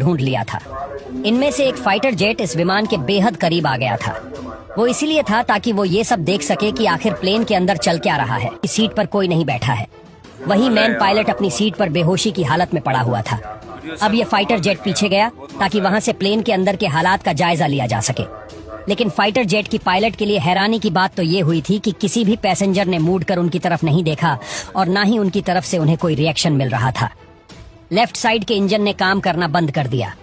ढूंढ लिया था। इनमें से एक फाइटर जेट इस विमान के बेहद करीब आ गया था। वो इसीलिए था ताकि वो ये सब देख सके कि आखिर प्लेन के अंदर चल क्या रहा है। इस सीट पर कोई नहीं बैठा है। वही मैन पायलट अपनी सीट पर बेहोशी की हालत में पड़ा हुआ था। अब ये फाइटर जेट पीछे गया ताकि वहां से प्लेन के अंदर के हालात का जायजा लिया जा सके। लेकिन फाइटर जेट की पायलट के लिए हैरानी की बात तो ये हुई थी कि किसी भी पैसेंजर ने मुड़ कर उनकी तरफ नहीं देखा और ना ही उनकी तरफ से उन्हें कोई रिएक्शन मिल रहा था। लेफ्ट साइड के इंजन ने काम करना बंद कर दिया।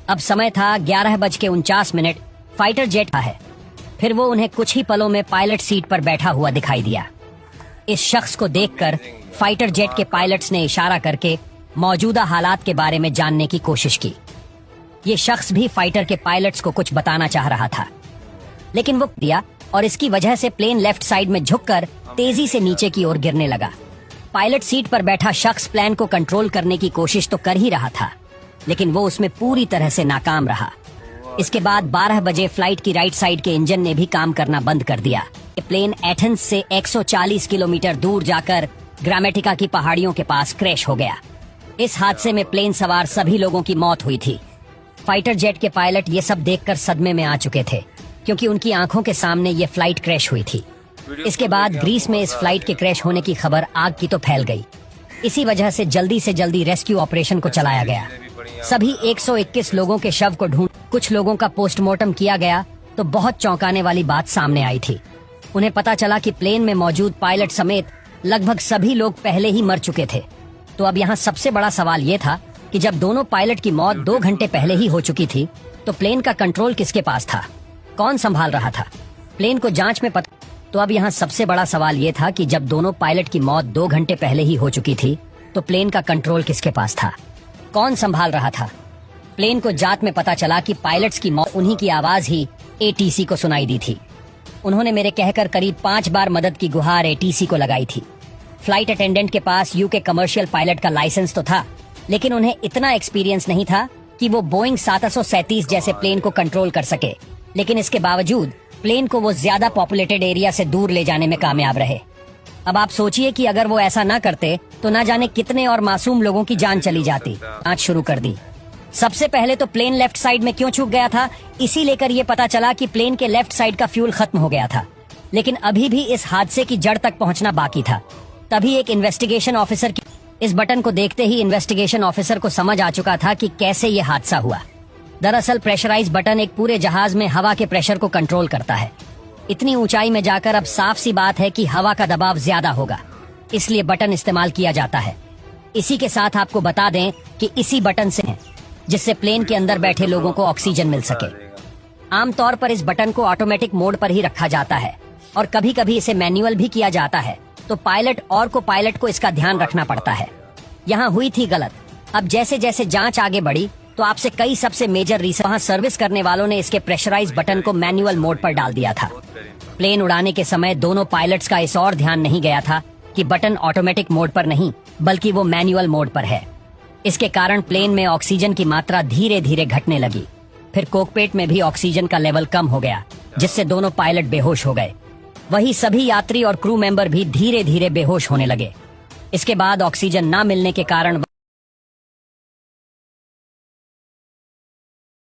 अब समय था 11:49। फाइटर जेट का है। फिर वो उन्हें कुछ ही पलों में पायलट सीट पर बैठा हुआ दिखाई दिया। इस शख्स को देखकर फाइटर जेट के पायलट्स ने इशारा करके मौजूदा हालात के बारे में जानने की कोशिश की। ये शख्स भी फाइटर के पायलट्स को कुछ बताना चाह रहा था, लेकिन वो दिया और इसकी वजह से प्लेन लेफ्ट साइड में झुककर तेजी से नीचे की ओर गिरने लगा। पायलट सीट पर बैठा शख्स प्लेन को कंट्रोल करने की कोशिश तो कर ही रहा था, लेकिन वो उसमें पूरी तरह से नाकाम रहा। इसके बाद 12 बजे फ्लाइट की राइट साइड के इंजन ने भी काम करना बंद कर दिया। प्लेन एथेंस से 140 किलोमीटर दूर जाकर ग्रामेटिका की पहाड़ियों के पास क्रैश हो गया। इस हादसे में प्लेन सवार सभी लोगों की मौत हुई थी। फाइटर जेट के पायलट ये सब देखकर सदमे में आ चुके थे, क्योंकि उनकी आंखों के सामने ये फ्लाइट क्रैश हुई थी। इसके बाद ग्रीस में इस फ्लाइट के क्रैश होने की खबर आग की तो फैल गई। इसी वजह से जल्दी रेस्क्यू ऑपरेशन को चलाया गया। सभी 121 लोगों के शव को ढूंढ कुछ लोगों का पोस्टमार्टम किया गया तो बहुत चौंकाने वाली बात सामने आई थी। उन्हें पता चला कि प्लेन में मौजूद पायलट समेत लगभग सभी लोग पहले ही मर चुके थे। तो अब यहाँ सबसे बड़ा सवाल ये था कि जब दोनों पायलट की मौत 2 घंटे पहले ही हो चुकी थी, तो प्लेन का कंट्रोल किसके पास था? कौन संभाल रहा था? प्लेन को जांच में पता। तो अब यहाँ सबसे बड़ा सवाल ये था कि जब दोनों पायलट की मौत 2 घंटे पहले ही हो चुकी थी, तो प्लेन का कंट्रोल किसके पास था? कौन संभाल रहा था? प्लेन को जांच में पता चला कि पायलट्स की मौत, उन्हीं की आवाज ही एटीसी को सुनाई दी थी। उन्होंने मेरे कहकर करीब 5 बार मदद की गुहार एटीसी को लगाई थी। फ्लाइट अटेंडेंट के पास यूके कमर्शियल पायलट का लाइसेंस तो था, लेकिन उन्हें इतना एक्सपीरियंस नहीं था कि वो बोइंग 737 जैसे प्लेन को कंट्रोल कर सके। लेकिन इसके बावजूद प्लेन को वो ज्यादा पॉपुलेटेड एरिया से दूर ले जाने में कामयाब रहे। अब आप सोचिए कि अगर वो ऐसा ना करते तो ना जाने कितने और मासूम लोगों की जान चली जाती। जांच शुरू कर दी। सबसे पहले तो प्लेन लेफ्ट साइड में क्यों चूक गया था, इसी लेकर ये पता चला कि प्लेन के लेफ्ट साइड का फ्यूल खत्म हो गया था। लेकिन अभी भी इस हादसे की जड़ तक पहुंचना बाकी था। तभी एक इन्वेस्टिगेशन ऑफिसर की इस बटन को देखते ही इन्वेस्टिगेशन ऑफिसर को समझ आ चुका था कि कैसे ये हादसा हुआ। दरअसल प्रेशराइज बटन एक पूरे जहाज में हवा के प्रेशर को कंट्रोल करता है। इतनी ऊंचाई में जाकर अब साफ सी बात है कि हवा का दबाव ज्यादा होगा, इसलिए बटन इस्तेमाल किया जाता है। इसी के साथ आपको बता दें कि इसी बटन से है जिससे प्लेन के अंदर बैठे लोगों को ऑक्सीजन मिल सके। आमतौर पर इस बटन को ऑटोमेटिक मोड पर ही रखा जाता है और कभी कभी इसे मैनुअल भी किया जाता है, तो पायलट को इसका ध्यान रखना पड़ता है। यहाँ हुई थी गलत। अब जैसे जैसे जांच आगे बढ़ी तो आपसे कई सबसे मेजर रीजन, वहाँ सर्विस करने वालों ने इसके प्रेशराइज बटन को मैनुअल मोड पर डाल दिया था। प्लेन उड़ाने के समय दोनों पायलट्स का इस और ध्यान नहीं गया था कि बटन ऑटोमेटिक मोड पर नहीं बल्कि वो मैनुअल मोड पर है। इसके कारण प्लेन में ऑक्सीजन की मात्रा धीरे धीरे घटने लगी। फिर कॉकपिट में भी ऑक्सीजन का लेवल कम हो गया, जिससे दोनों पायलट बेहोश हो गए। वही सभी यात्री और क्रू मेंबर भी धीरे धीरे बेहोश होने लगे। इसके बाद ऑक्सीजन न मिलने के कारण